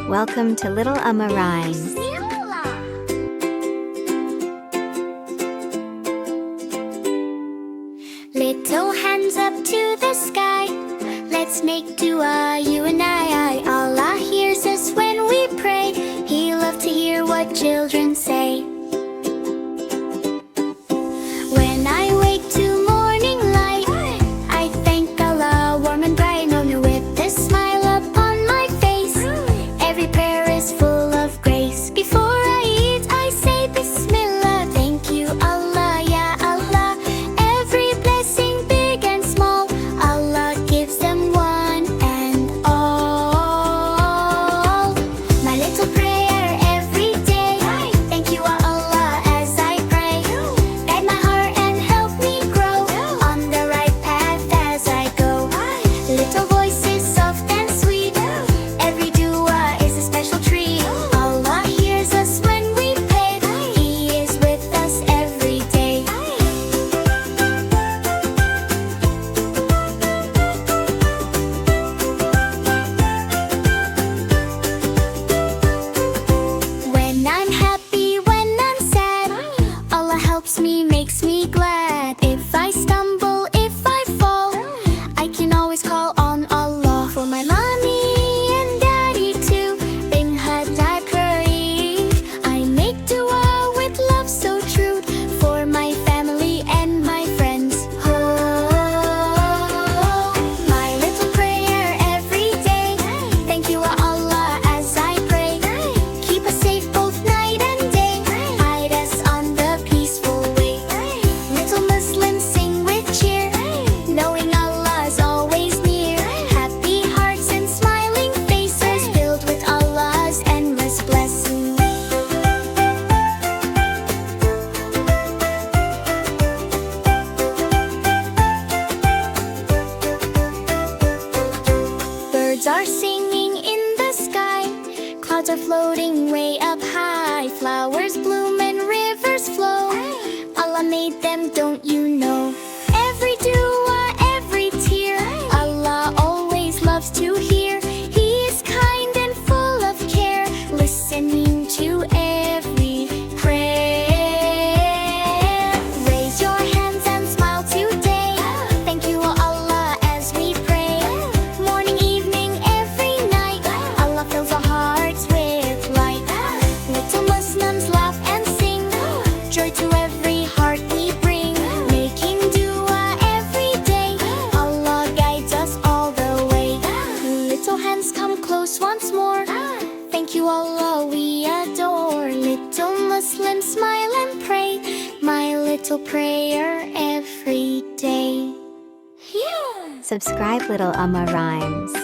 Welcome to Little Ummah Rhymes. Little hands up to the sky, let's make dua, you and I. Allah hears us when we pray, He loves to hear what children say. When I wake to morning light, I thank Allah, warm and bright, with a smile upon my face. Every prayer is full of grace. Before I eat, I say Bismillah. Thank you, Allah, Ya Allah. Every blessing, big and small, Allah gives them one and all. My little prayer every day, thank you, Allah, as I pray. Guide my heart and help me grow on the right path as I go. Little voices soft and sweet, every dua is a special treat. Allah hears us when we pray, He is with us every day. When I'm happy, when I'm sad, Allah helps me, makes me glad. If I stumble, if I fall, I can always call on Allah. For my mommy and daddy too, Binhadai Kareem, I make dua with love so true. For my family and my friends, my little prayer every day, thank you, Allah, as I pray. Keep us safe both night and day, guide us on the peaceful way. Little Muslims sing with cheer, knowing Allah is always near. Happy hearts and smiling faces, filled with Allah's endless blessings. Birds are singing in the sky, clouds are floating way up high. Flowers bloom and rivers flow, Allah made them, don't you know? Every dua, every tear, Allah always loves to hear. He is kind and full of care, listening to every prayer. Raise your hands and smile today, thank you, Allah, as we pray. Morning, evening, every night, Allah fills our hearts with light. Little Muslims laugh and sing, joy to every heart we bring. Making dua every day, Allah guides us all the way. Little hands come close once more, thank you, Allah, we adore. Little Muslims smile and pray, my little prayer every day. Subscribe Little Ummah Rhymes.